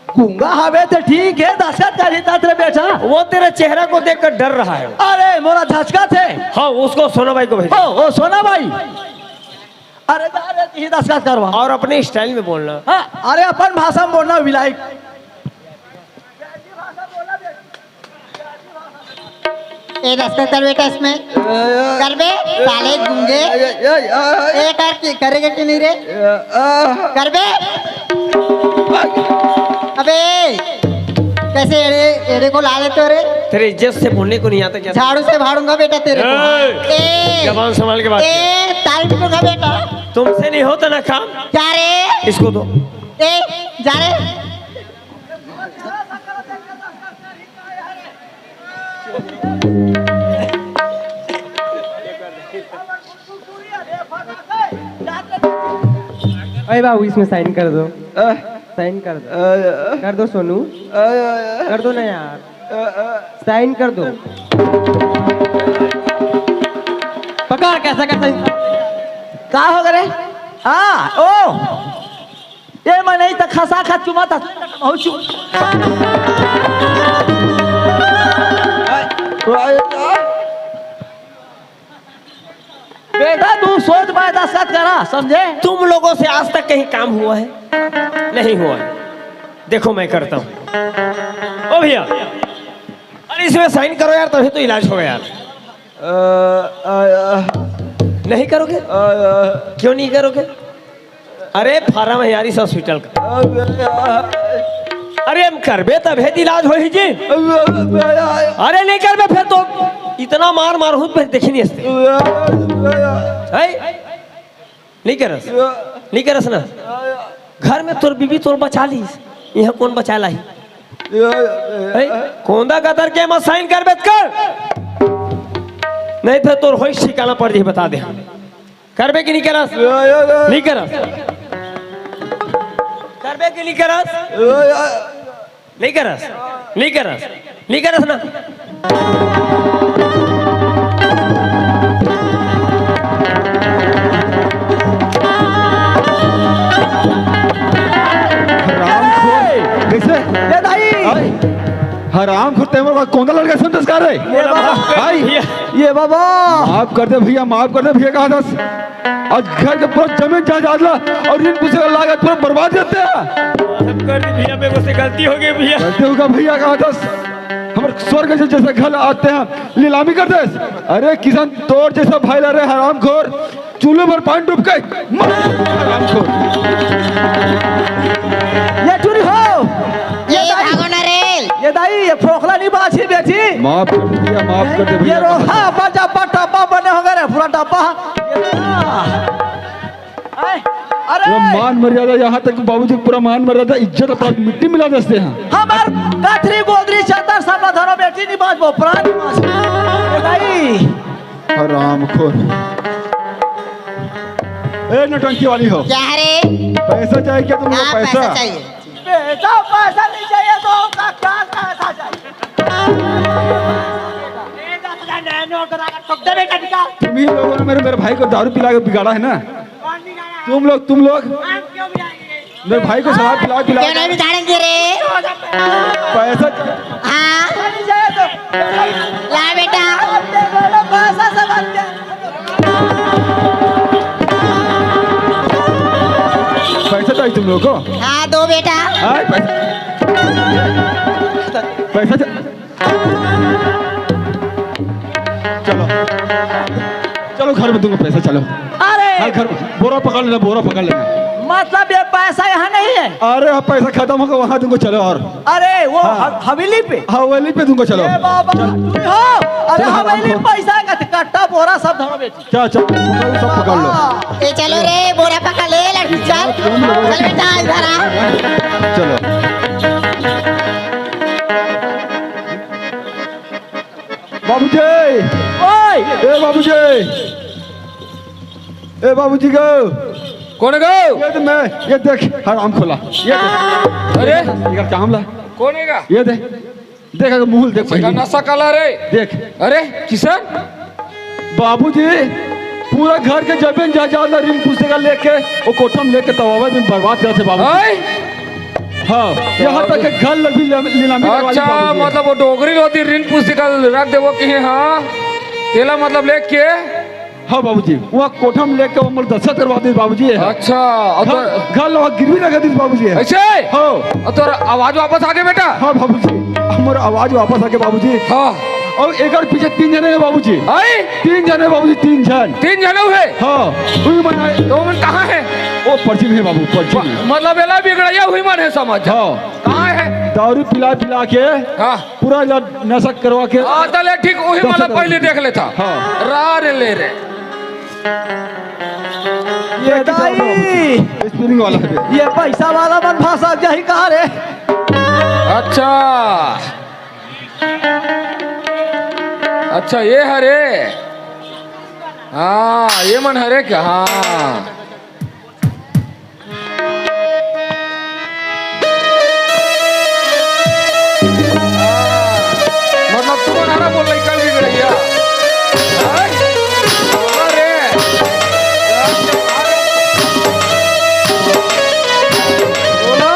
गूंगा हवे तो ठीक है दशरथ का ही तात्रे बेटा वो तेरे चेहरा को देखकर डर रहा है। अरे मोरा झचका थे। हाँ उसको सोना भाई को भेज। ओ सोना भाई अरे ही दस्तखत करवा और अपने स्टाइल में बोलना। हाँ अरे अपन भाषा में बोलना विलायक। ए दस्तखत कर बेटा इसमें कर बे साले गूंगे ए कर करेगा कि नहीं रे कर बे अबे कैसे एड़े एड़े को ला लेते हो रे तेरे इज्जत से बोलने को नहीं आता क्या? झाड़ू से भाड़ूंगा बेटा तेरे को जबान संभाल के बात तारीफ दूंगा बेटा तुमसे नहीं होता ना काम। क्या रे इसको दो। जा रे अरे बाबू इसमें साइन कर दो, साइन कर दो सोनू, कर दो ना यार, साइन कर दो। पकड़ कैसा कैसा का हो गए हाँ ओ ये मैं नहीं था खसा खा चुमा था बेटा तू सोच पाए दस्तखत करा समझे। तुम लोगों से आज तक कहीं काम हुआ है? नहीं हुआ है। देखो मैं करता हूँ। ओ भैया अरे इसमें साइन करो यार तभी तो इलाज होगा यार। नहीं करोगे? क्यों नहीं करोगे? अरे फार्म है यार इस हॉस्पिटल का। अरे हम करबे तब है इलाज हो ही जी। अरे नहीं करबे फिर तो इतना मार मार हूँ फिर देखी नहीं हंसते। नहीं करस, नहीं करस ना। घर में तोर बीबी तोर बचा ली, यहाँ कौन बचा लाई? कोंदा कतर के मत साइन करबे कर, नहीं तो तोर होई ठिकाना पड़ जी बता दे। करबे कि नहीं करस? नहीं करस। करबे कि नहीं करस? नहीं करस, नहीं करस, नहीं करस ना। हराम खुरते में कौन लड़का संस्कार है भाई? ये बाबा माफ कर दे भैया, माफ कर दे भैया। कहा था आज घर के पूरा जमीन जायदाद ला और इन पूछे लागत पूरा बर्बाद करते हैं। कर दी भैया, मेरे से गलती हो गई भैया। गलती होगा भैया। कहा था हमारे स्वर्ग से जैसे घर आते हैं नीलामी कर दे। अरे किसान तोड़ जैसा भाई ला रहे हराम खोर, चूल्हे पर पानी डूब गए हराम खोर। ये चोरी हो ये भागो ना रे ये दाई ये फोखला नहीं बाछी बेटी। माफ कर दे भैया, माफ कर दे ये भैया। रोहा बजा डब्बा बने हो गए पूरा डब्बा। अरे मान मर्यादा यहाँ तक बाबूजी पूरा मान मर्यादा इज्जत अपना मिट्टी मिला देते हैं। हमार काठरी गोदरी चादर सब धरो बेटी नहीं बाजबो प्राण ये दाई हराम खोर। ए नटंकी वाली हो, क्या रे पैसा चाहिए क्या तुमको? हाँ, पैसा चाहिए बेटा पैसा नहीं चाहिए तो का क्या पैसा चाहिए? तुम ही लोगों ने मेरे भाई को दारू पिला के बिगाड़ा है ना। तुम लोग मेरे भाई को शराब पिला क्यों नहीं बिठाएंगे रे? पैसा हाँ ला बेटा पैसा समझ पैसा चाहिए तुम लोगों को? हाँ दो बेटा हाँ, पैसा चलो चलो घर में दूंगा पैसा। चलो अरे घर बोरा पकड़ लेना, बोरा पकड़ लेना। मतलब ये पैसा यहाँ नहीं है। अरे अब पैसा खत्म होगा वहाँ दूंगा। चलो और अरे वो हवेली पे हवेली पे दूंगा। चलो ए बाबा चुरी हो। अरे चलो, हवेली हराम पैसा का कट्टा बोरा सब धरो बेटी। क्या चलो सब पकड़ लो। ये चलो रे बोरा पकड़ ले लड़की चल चल बेटा इधर आ चलो बाबूजी, ओए ए बाबूजी, ए बाबूजी गो कौन गो? ये तो मैं ये देख हराम खोला। ये देख अरे ये क्या हमला? कौन है का? ये देख देख अगर मुंह देख पहले नशा काला रे। देख। अरे किसान बाबूजी पूरा घर के जमीन जायदाद ऋण पुस्तिका लेके वो कोठम लेके तवावा में बर्बाद करते बाबू। हाँ यहाँ तक के घर भी नीलामी करवा ली अच्छा बाबूजी। मतलब वो डोगरी होती ऋण पुस्तिका रख देवो कि हाँ तेला मतलब लेके के। हाँ बाबूजी वहाँ कोठम लेके वो दस्खत करवा दी बाबूजी। अच्छा घर वहाँ गिरवी लगा दी बाबूजी। ऐसे हाँ तो आवाज वापस आ गए बेटा। हाँ बाबूजी हमारा आवाज वापस आ गया बाबूजी। हाँ और एक और पीछे 3 जने हैं बाबूजी। आई 3 जने बाबूजी, 3 जन। 3 जने हुए। हाँ हुई मन है। तो मन कहाँ है? वो पर्ची में है बाबू, पर्ची में। मतलब एला बिगड़ैया हुई मन है समझ। हाँ कहाँ है? दारू पिला पिला के हाँ पूरा नशा करवा के। तले ठीक वही मतलब पहले देख लेता। हाँ रार ले रे ये दाई स्पिनिंग वाला है। ये पैसा वाला मन भाषा यही कहा रे। अच्छा अच्छा ये हरे। हाँ ये मन हरे क्या? हाँ मतलब तू नारा बोल रही कल बिगड़ैया। अरे बोला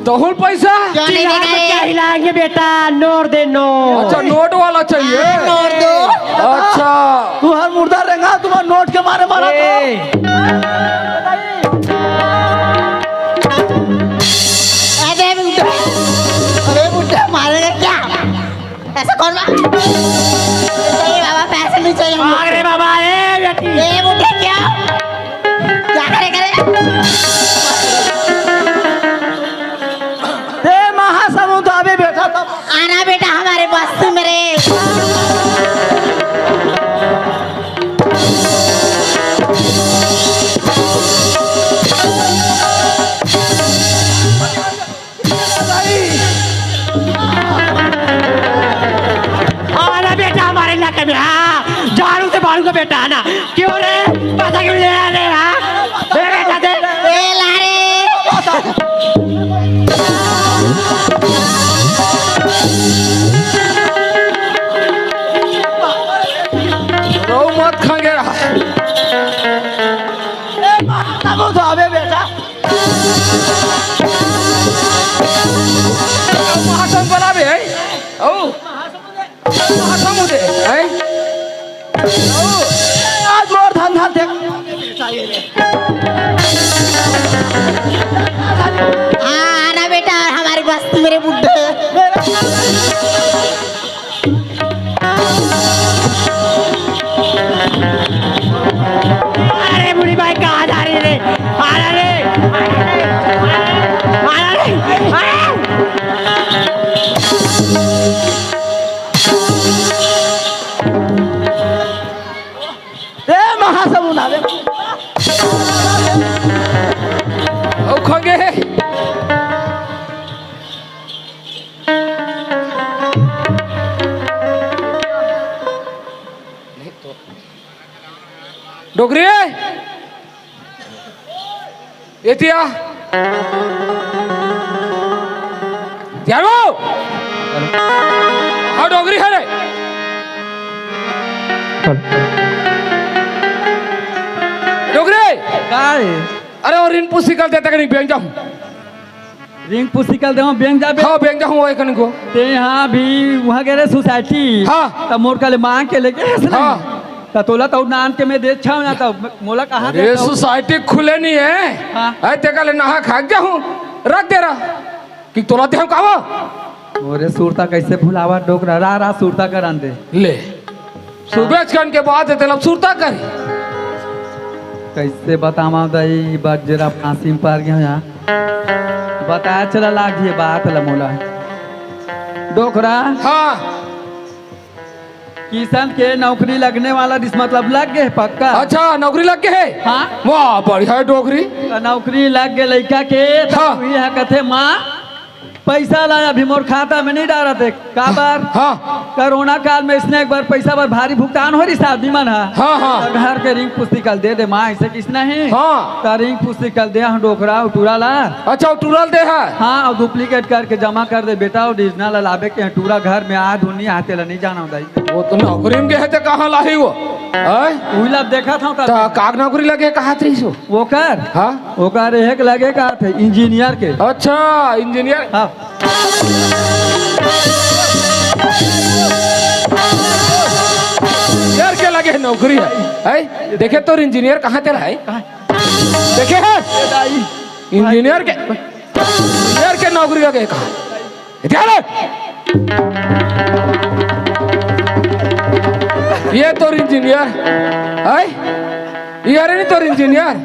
तहुल पैसा क्यों नहीं देगा क्या रे? हिलाएंगे बेटा? नोट दे नोट। अच्छा नोट वाला चाहिए। नोट दो। अच्छा तू हर मुर्दा रहेगा, तुम्हारा नोट के मारे मारा तो। अरे बुड्ढा, अरे बुड्ढा मारेगा क्या? ऐसा कौन चाहिए बाबा? पैसे नहीं चाहिए मुझे। अरे बाबा ए बेटी ये बुड्ढे क्या करेगा? दे महासमुद्र अबे बेटा तब। आना बेटा हमारे बस्ती में रे। आना बेटा हमारे इलाके में। हाँ झाड़ू से बाड़ू का बेटा आना। क्यों रे? पैसा क्यों ले रहा रे? हाँ दे बेटा दे। ए लारे रो मत खाएंगे। समुद्र अबे बेटा। महासम बनावे है। ओ महासम होते है। आज मोर धंधा देख। हाँ आना बेटा हमारी बस्ती मेरे बुड्ढे। अरे बुढ़ी भाई कहाँ जा रही रे? आना रे आना रे दे महासमुद्र अबे। ओ खाएंगे। डोगरी एतिया यारो हाँ डोगरी है रे। डोगरी अरे और इन पुस्तिकल देता कहीं बैंक जाऊँ। रिंग पुस्तिकल दे बैंक जाबे। हाँ बैंक जाऊँ वो कहीं को। ते यहाँ भी वहाँ गए रे सोसाइटी। हाँ। तब मोर कल मांग के लेके हाँ। त तोला तो नान के मैं दे छाव ना तो मोला कहाँ दे ये सोसाइटी खुले नहीं है। हाँ। ऐ ते कल नहा खा जाऊँ रख दे रहा कि तोला ते हम कावा। मोरे सूरता कैसे भुलावा डोकरा रा सूरता कर दे। ले सुबह खान के बाद है तेल सुरता कर। कैसे बतावा दई बात जरा फांसी में पार गया यहाँ बताया चला लाग ये बात ला मोला डोकरा हाँ किसान के नौकरी लगने वाला इस मतलब लग गए पक्का। अच्छा नौकरी लग के है। हाँ वाह बढ़िया है डोगरी। तो नौकरी लग गए लड़का के तो हाँ। वही है कहते माँ पैसा लाया अभी मोर खाता में नहीं डाला थे का बार। हाँ कोरोना काल में इसने एक बार पैसा पर भारी भुगतान हो रही साहब बीमन है। हाँ हाँ तो घर के रिंग पुस्तिकल दे दे माँ ऐसे किसने है। हाँ तो रिंग पुस्तिकल दे हम डोकरा उटूरा ला। अच्छा टूरल दे है। हाँ और डुप्लीकेट करके जमा कर दे बेटा ओरिजिनल लावे के टूरा घर में आ धुनी आते नहीं जाना होता। वो तो नौकरी में गए थे कहाँ लाही वो उला देखा था तो काग नौकरी लगे कहा थी सो वो कर। हाँ वो कर एक लगे का थे इंजीनियर के। अच्छा इंजीनियर। हाँ यार क्या लगे नौकरी है देखे तो इंजीनियर कहाँ तेरा है देखे है इंजीनियर के नौकरी लगे कहाँ ध्यान ये तो इंजीनियर है ये अरे नहीं तो इंजीनियर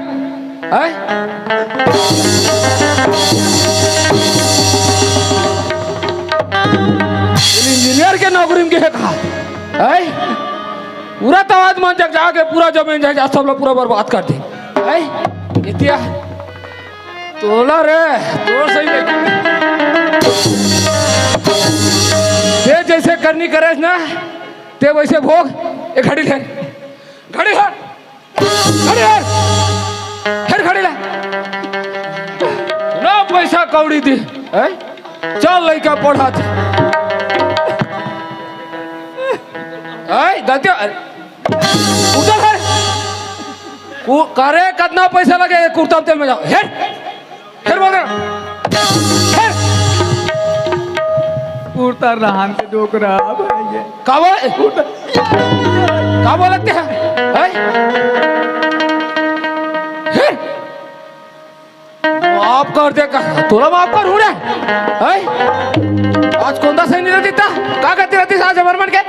है इंजीनियर के नौकरी में कहा है पूरा तवाज मन जग जाके पूरा जमीन जाए सब लोग पूरा बर्बाद कर दी है इतिया तोला रे तो सही दे जैसे करनी करे ना ते वैसे भोग एक घड़ी ले घड़ी है घड़ी है फिर घड़ी ले ना पैसा कौड़ी दी है चल लड़का पढ़ा गलती उधर है करे कितना पैसा लगे कुर्ता तेल में जाओ हेर हेर बोल हेर कुर्ता रहन के डोकरा का बोलते हैं माफ कर दे तोरा माफ कर रे आज कौन सा सही नहीं रहती था क्या करती रहती आज हमारे मन के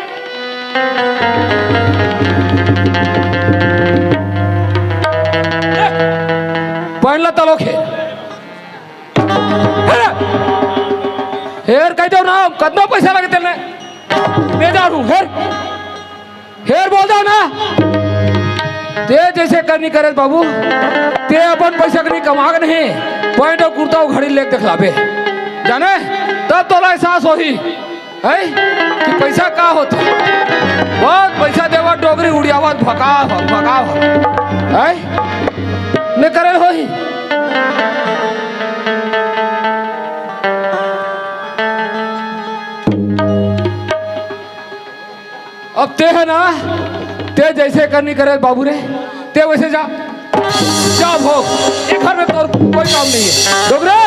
पहला तलो हेर कह दो ना कितना पैसा लगे तेने दे जाऊ हेर हेर बोल दो ना ते जैसे करनी करे बाबू ते अपन पैसा नहीं कमा के नहीं पॉइंट और कुर्ता घड़ी लेके दिखलाबे जाने तब तो एहसास हो ही है कि पैसा का होता बहुत पैसा देवा डोगरी उड़ियावा भका भका है ने करे हो ही अब ते है ना ते जैसे करनी करे बाबू रे ते वैसे जा जा भोग एक घर में तो कोई काम नहीं है डोगरे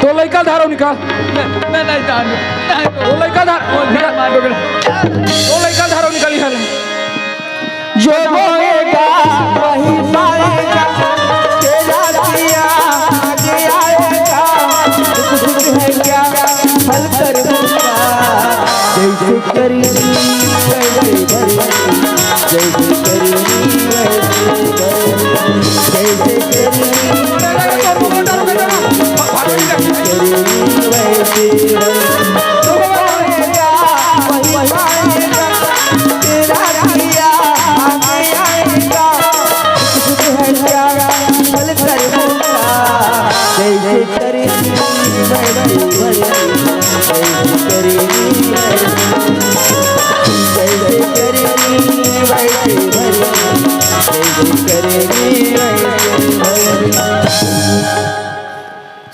तो लड़का धारो निकाल मैं नहीं जानू तो लड़का धारो निकाली है जो बोएगा वही पाएगा तेरा दिया आगे आएगा दुख है क्या फल कर दूंगा जैसे करी वैसे भरी जैसे करी वैसे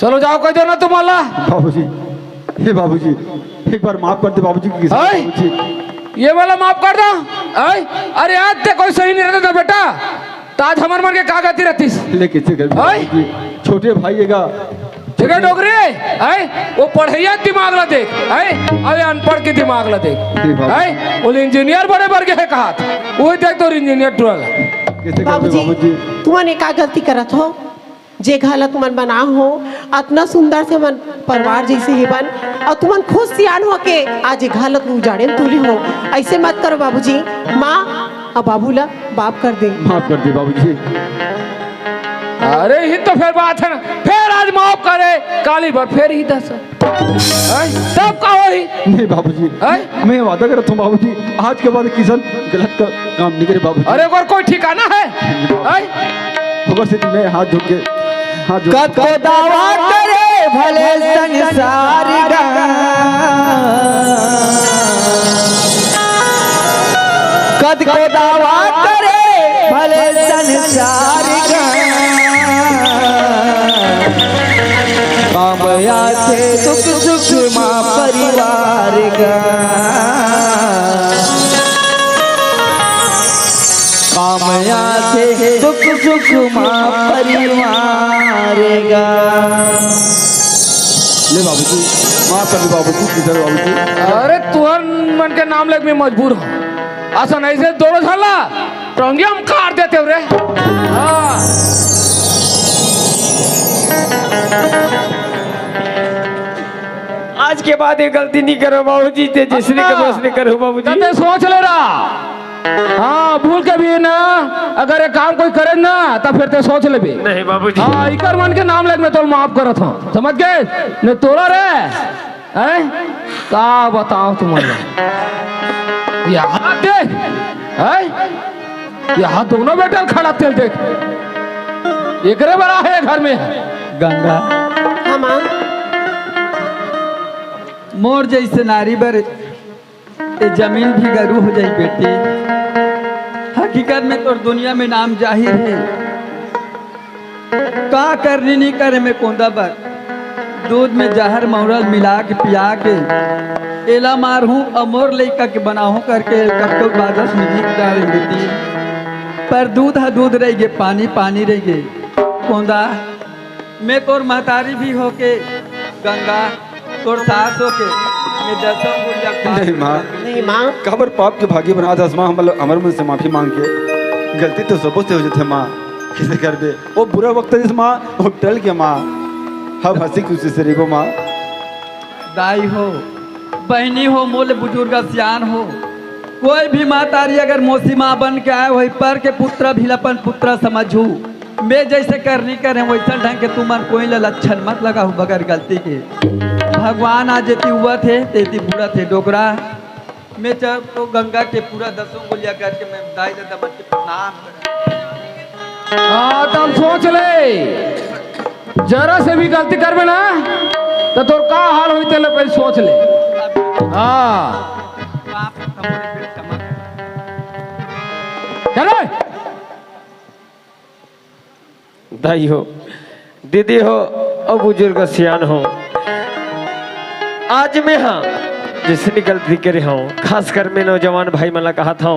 चलो जाओ कह दो ना तुम्हारा बाबूजी हे बाबूजी एक बार माफ कर दे बाबूजी की बाबूजी ये वाला माफ कर दो अरे आज ते कोई सही नहीं रहता था बेटा ताज हमार मर के का गति रहती लेकिन छोटे भाई का ठीक है डोगरे वो पढ़ैया दिमाग ला देख अरे अनपढ़ के दिमाग ला देख वो इंजीनियर बड़े वर्ग है कहा वो देख तो इंजीनियर टूरल बाबूजी तुम्हारे का गलती करत हो जे घाला तुमन बना हो इतना सुंदर से मन परिवार जैसे ही बन और तुमन खुद सियान हो के आज घाला तू उजाड़े तुली हो ऐसे मत करो बाबूजी माँ और बाबूला बाप कर दे माफ कर दे बाबूजी अरे ही तो फिर बात है ना फिर आज माफ करे काली बार फिर ही 10 तब का होई नहीं बाबूजी मैं वादा करता हूँ बाबूजी आज के बाद किसान गलत का काम नहीं करे बाबूजी। अरे और कोई ठिकाना है खबर से मैं हाथ धो के कद को दावा करे भले संसार का, कद को दावा करे भले संसार का, काम आते सुख सुख माँ परिवार का, काम आते सुख सुख माँ परिवार का। ले बाबूजी माफ कर दे बाबूजी किधर बाबूजी। अरे तुहर मन के नाम लेके मैं मजबूर हूँ ऐसा नहीं से दोनों साला टोंगे हम काट देते हो रे। हाँ आज के बाद ये गलती नहीं करो बाबूजी, ते जिसने करो उसने करो बाबूजी। तब सोच ले रहा हाँ भूल के भी ना अगर ये काम कोई करे ना तब फिर ते सोच ले भी नहीं बाबूजी। हाँ इकर मन के नाम लेके मैं तो माफ करत हूँ समझ गए ने तोड़ा रे हैं का बताओ तुम्हारे यहाँ देख हैं यहाँ दोनों बेटा खड़ा तेल देख एक बड़ा है घर में गंगा हाँ माँ मोर जैसे नारी बर ये जमीन भी गरू हो जाई बेटी। हकीकत में तो दुनिया में नाम जाहिर है, का करनी नहीं करे में कोंदा बर दूध में जहर मौरल मिला के पिया के एला मार हूँ अमोर लेका के बनाऊँ करके कट्टो बादस में भीग डाल बेटी। पर दूध है दूध रह गए पानी पानी रह गए कोंदा। मैं तोर महतारी भी होके गंगा तोर सास होके मैं दसों गुड़िया नहीं माँ नहीं माँ खबर पाप के भागी बना था माँ हम अमर मुझ से माफी मांग के गलती तो सबों से हो जाते माँ किसे कर दे वो बुरा वक्त है माँ वो टल गया माँ हम हंसी खुशी से रेगो माँ। दाई हो बहनी हो मोले बुजुर्ग सियान हो कोई भी माँ तारी अगर मौसी माँ बन के आए वही पर के पुत्र भी अपन पुत्र समझू। मैं जैसे करनी करे वैसा ढंग के तुमन कोई लक्षण मत लगा हो बगैर गलती के। भगवान आज जेती हुआ थे तेती बुरा थे डोगरा। मैं चाह तो गंगा के पूरा दसों को लिया करके मैं दाई दादा मन के प्रणाम कर। हाँ तब सोच ले जरा से भी गलती करबे ना तो तोर का हाल होई तेले पहले सोच ले। हाँ चलो दाई हो दीदी हो और बुजुर्ग सियान हो आज मैं हाँ जिसने गलती करे हूँ खास कर मैं नौजवान भाई मला कहा था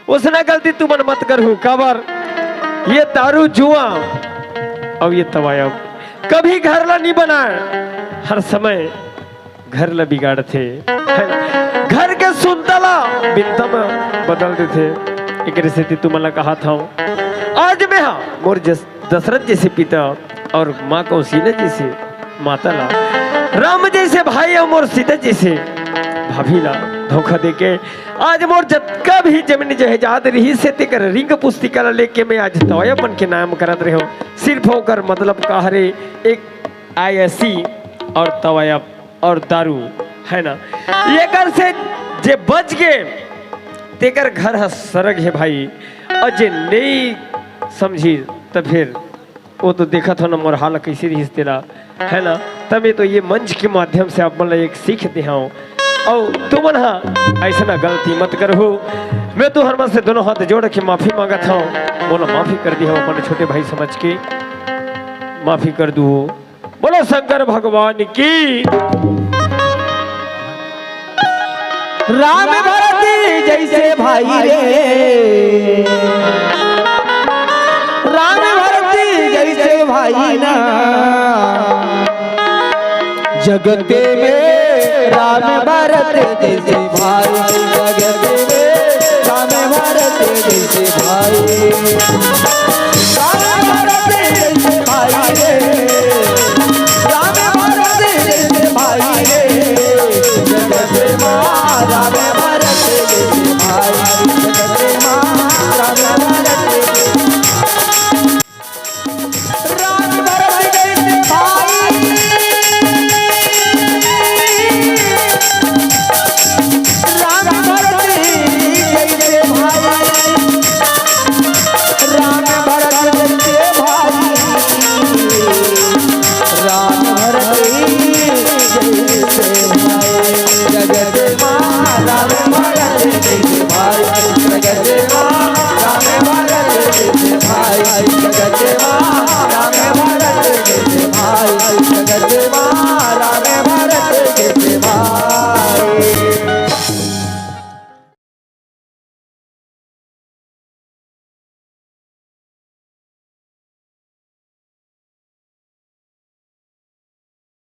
उसने गलती तुम मत कर हूँ काबर ये दारू जुआ और ये तवायब कभी घर ला नहीं बनाए हर समय घर ला बिगाड़ते घर के सुनतला बिंदम बदलते थे एक स्थिति तुम मला कहा था आज मैं हाँ मोर दशरथ जैसे पिता और माँ कौशल्या जैसे माता ला राम जैसे भाई और मोर सीता जैसे भाभी ला धोखा देके आज मोर जतका भी जमीन जहेजाद रही से तेकर रिंग पुस्तिका ला लेके मैं आज तवायपन के नाम करत रहे हो सिर्फ होकर मतलब कहरे एक आयसी और तवायप और दारू है ना ये कर से जे बच गए तेकर घर है सरग है भाई और जे नहीं समझी तो फिर वो तो देखा था ना मोर हाल कैसी रही तेरा है ना तभी तो ये मंच के माध्यम से आप मतलब एक सीख दे हूँ और तुम ना ऐसा ना गलती मत करो। मैं तो हर मन से दोनों हाथ जोड़ के माफी मांगा था बोलो माफी कर दी हो अपने छोटे भाई समझ के माफी कर दू। बोलो शंकर भगवान की। राम भरती जैसे भाई रे राम भरती जैसे भाई ना जगते में राम भरत जैसे भाई जगते में राम भरत जैसे भाई राम भरत